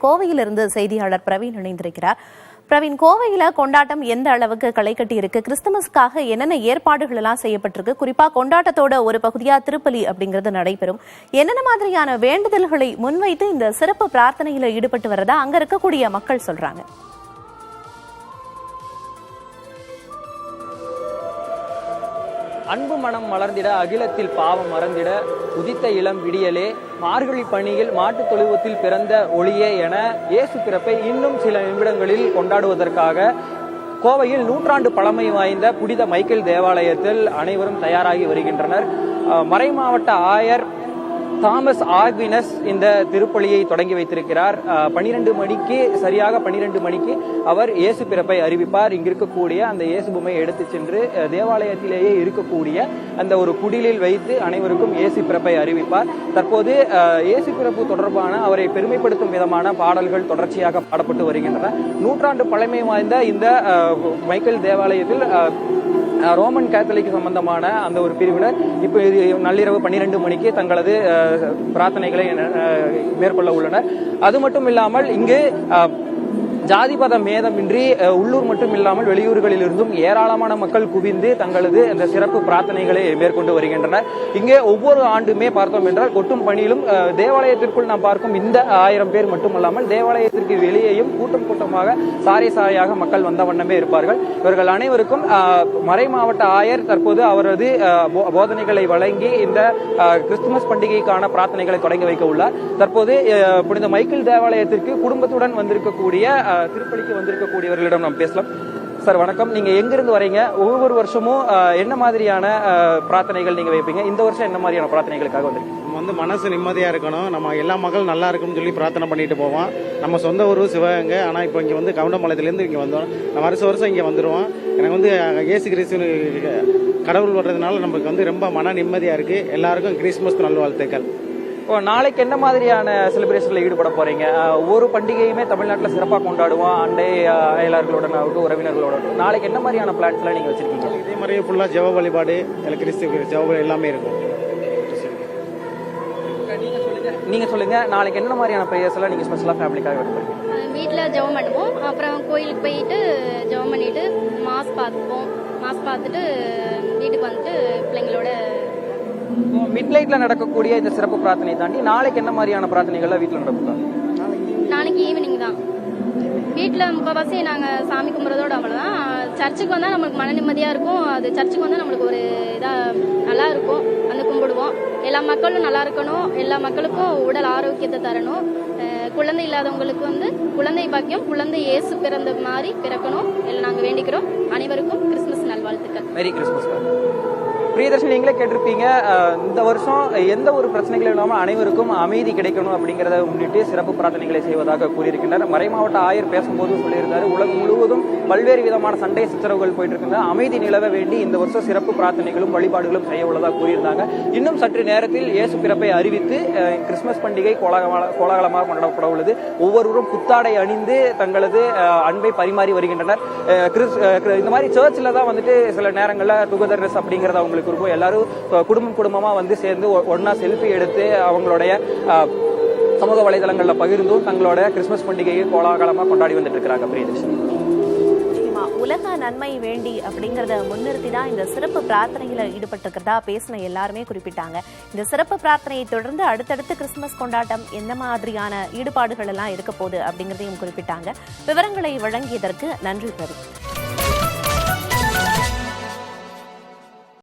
கோவையிலிருந்து செய்தியாளர் பிரவீன் இணைந்திருக்கிறார். பிரவீன், கோவையில கொண்டாட்டம் எந்த அளவுக்கு களை கட்டி இருக்கு? கிறிஸ்துமஸ்க்காக என்னென்ன ஏற்பாடுகள் எல்லாம் செய்யப்பட்டிருக்கு? குறிப்பா கொண்டாட்டத்தோட ஒரு பகுதியா திருப்பலி அப்படிங்கிறது நடைபெறும். என்னென்ன மாதிரியான வேண்டுதல்களை முன்வைத்து இந்த சிறப்பு பிரார்த்தனையில ஈடுபட்டு வரதா அங்க இருக்கக்கூடிய மக்கள் சொல்றாங்க? அன்பு மனம் மலர்ந்திட, அகிலத்தில் பாவம் மறந்திட, உதித்த இளம் விடியலே, மார்கழி பணியில் மாட்டுத் தொழுவத்தில் பிறந்த ஒளியே என இயேசு பிறப்பை இன்னும் சில நிமிடங்களில் கொண்டாடுவதற்காக கோவையில் 100 ஆண்டு பழமை வாய்ந்த புனித மைக்கேல் தேவாலயத்தில் அனைவரும் தயாராகி வருகின்றனர். மறைமாவட்ட ஆயர் தாமஸ் ஆக்வினஸ் இந்த திருப்பலியை தொடங்கி வைத்திருக்கிறார். 12 மணிக்கு சரியாக 12 மணிக்கு அவர் இயேசு பிறப்பை அறிவிப்பார். இங்கு இருக்கக்கூடிய அந்த இயேசு பொம்மையை எடுத்து சென்று தேவாலயத்திலேயே இருக்கக்கூடிய அந்த ஒரு குடிலில் வைத்து அனைவருக்கும் இயேசு பிறப்பை அறிவிப்பார். தற்போது இயேசு பிறப்பு தொடர்பான அவரை பெருமைப்படுத்தும் விதமான பாடல்கள் தொடர்ச்சியாக பாடப்பட்டு வருகின்றன. 100 ஆண்டு பழமை வாய்ந்த இந்த மைக்கேல் தேவாலயத்தில் ரோமன் கேத்தலிக் சம்பந்தமான அந்த ஒரு பிரிவினர் இப்போ நள்ளிரவு 12 மணிக்கு தங்களது பிரார்த்தனைகளை மேற்கொள்ள உள்ளனர். அது மட்டும் இல்லாமல் இங்கு ஜாதிபத மேதமின்றி உள்ளூர் மட்டும் இல்லாமல் வெளியூர்களில் இருந்தும் ஏராளமான மக்கள் குவிந்து தங்களது அந்த சிறப்பு பிரார்த்தனைகளை மேற்கொண்டு வருகின்றனர். இங்கே ஒவ்வொரு ஆண்டுமே பார்த்தோம் என்றால் கொட்டும் பணியிலும் தேவாலயத்திற்குள் நாம் பார்க்கும் இந்த 1000 பேர் மட்டுமல்லாமல் தேவாலயத்திற்கு வெளியேயும் கூட்டம் கூட்டமாக சாரை சாரையாக மக்கள் வந்த வண்ணமே இருப்பார்கள். இவர்கள் அனைவருக்கும் மறை மாவட்ட ஆயர் தற்போது அவரது போதனைகளை வழங்கி இந்த கிறிஸ்துமஸ் பண்டிகைக்கான பிரார்த்தனைகளை தொடங்கி வைக்க உள்ளார். தற்போது புனித மைக்கேல் தேவாலயத்திற்கு குடும்பத்துடன் வந்திருக்கக்கூடிய திருப்பலிக்கு வந்திருக்கக்கூடியவர்களிடம் நாம் பேசலாம். சார் வணக்கம், நீங்க எங்கிருந்து வரீங்க? ஒவ்வொரு வருஷமும் என்ன மாதிரியான பிரார்த்தனைகள் நீங்க வைப்பீங்க? இந்த வருஷம் என்ன மாதிரியான பிரார்த்தனைகளுக்காக வந்திருக்கீங்க? நம்ம மனசு நிம்மதியா இருக்கணும், நம்ம எல்லா மக்களும் நல்லா இருக்கும்னு சொல்லி பிரார்த்தனை பண்ணிட்டு போவோம். நம்ம சொந்த ஊர் சிவகங்கை, ஆனா இப்போ இங்க வந்து கவுண்டம்பாளையத்திலேருந்து இங்க வந்தோம். நான் வருஷம் இங்க வந்துருவோம். எனக்கு வந்து இயேசு கிறிஸ்து கடவுள் வர்றதுனால நமக்கு வந்து ரொம்ப மன நிம்மதியா இருக்கு. எல்லாருக்கும் கிறிஸ்துமஸ் நல்வாழ்த்துக்கள். நாளைக்கு என்ன மாதிரியான செலிப்ரேஷன்ல ஈடுபட போறீங்க? ஒவ்வொரு பண்டிகையுமே தமிழ்நாட்டில் சிறப்பாக கொண்டாடுவோம், அண்டை அயலார்களுடன் ஆகட்டும், உறவினர்களோட. நாளைக்கு என்ன மாதிரியான பிளான்ஸ் எல்லாம் நீங்க வச்சிருக்கீங்க? இதே மாதிரியே ஃபுல்லா ஜெப வழிபாடு, கிறிஸ்து ஜெப எல்லாமே இருக்கும். நீங்க சொல்லுங்க, நாளைக்கு என்ன மாதிரியான ப்ரேயர்ஸ் எல்லாம் நீங்க ஸ்பெஷலா ஃபேமிலிக்காக எடுப்பீங்க? வீட்டில் ஜெபம் பண்ணுவோம், அப்புறம் கோயிலுக்கு போயிட்டு ஜெபம் பண்ணிட்டு மாஸ் பார்த்துப்போம். மாஸ் பார்த்துட்டு வீட்டுக்கு வந்துட்டு பிள்ளைங்களோட மிட்நைட்ல நடக்கக்கூடிய இந்த சிறப்பு பிரார்த்தனை தாண்டி நாளைக்கு என்ன மாதிரியான பிரார்த்தனைகள்லாம் வீட்டில் நடக்கும்? நாளைக்கு ஈவினிங் தான். வீட்டில் முக்கால்வாசி நாங்கள் சாமி கும்பிட்றதோட அவ்வளோதான். சர்ச்சுக்கு வந்தால் நம்மளுக்கு மன நிம்மதியாக இருக்கும். அது சர்ச்சுக்கு வந்தால் நம்மளுக்கு ஒரு இதாக நல்லா இருக்கும், வந்து கும்பிடுவோம். எல்லா மக்களும் நல்லா இருக்கணும், எல்லா மக்களுக்கும் உடல் ஆரோக்கியத்தை தரணும். குழந்தை இல்லாதவங்களுக்கு வந்து குழந்தை பாக்கியம், குழந்தை இயேசு பிறந்த மாதிரி பிறக்கணும் எல்லாம் நாங்கள் வேண்டிக்கிறோம். அனைவருக்கும் கிறிஸ்துமஸ் நல்வாழ்த்துக்கள். மேரி கிறிஸ்துமஸ். பிரியதர்ஷினி, நீங்களே கேட்டிருப்பீங்க, இந்த வருஷம் எந்த ஒரு பிரச்சனைகளும் இல்லாமல் அனைவருக்கும் அமைதி கிடைக்கணும் அப்படிங்கிறத முன்னிட்டு சிறப்பு பிரார்த்தனைகளை செய்வதாக கூறியிருக்கின்றனர். மறைமாவட்ட ஆயர் பேசும்போது சொல்லியிருந்தாரு, உலகம் முழுவதும் பல்வேறு விதமான சண்டை சச்சரவுகள் போயிட்டு இருக்கின்றன, அமைதி நிலவ வேண்டி இந்த வருஷம் சிறப்பு பிரார்த்தனைகளும் வழிபாடுகளும் செய்ய உள்ளதாக கூறியிருந்தாங்க. இன்னும் சற்று நேரத்தில் இயேசு பிறப்பை அறிவித்து கிறிஸ்துமஸ் பண்டிகை கோலாகலமாக கொண்டாடப்பட உள்ளது. ஒவ்வொருவரும் புத்தாடை அணிந்து தங்களது அன்பை பரிமாறி வருகின்றனர். இந்த மாதிரி சர்ச்சில் தான் வந்துட்டு சில நேரங்களில் டுகெதர்னஸ் அப்படிங்கிறத அவங்களுக்கு இருக்கும். எல்லாரும் குடும்பமா வந்து சேர்ந்து ஒன்னா செல்ஃபி எடுத்து அவங்களுடைய சமூக வலைதளங்கள்ல பகிர்ந்தும் தங்களோட கிறிஸ்துமஸ் பண்டிகையை கோலாகலமா கொண்டாடி வந்துட்டு இருக்கிறாங்க. பிரியதர்ஷினி, உலக நன்மை வேண்டி அப்படிங்கறத முன்னிறுத்தி தான் இந்த சிறப்பு பிரார்த்தனையில ஈடுபட்டிருக்கிறதா பேசின எல்லாருமே குறிப்பிட்டாங்க. இந்த சிறப்பு பிரார்த்தனையை தொடர்ந்து அடுத்தடுத்து கிறிஸ்துமஸ் கொண்டாட்டம் என்ன மாதிரியான ஈடுபாடுகள் எல்லாம் இருக்க போகுது அப்படிங்கறதையும் குறிப்பிட்டாங்க. விவரங்களை வழங்கியதற்கு நன்றி பிரவி.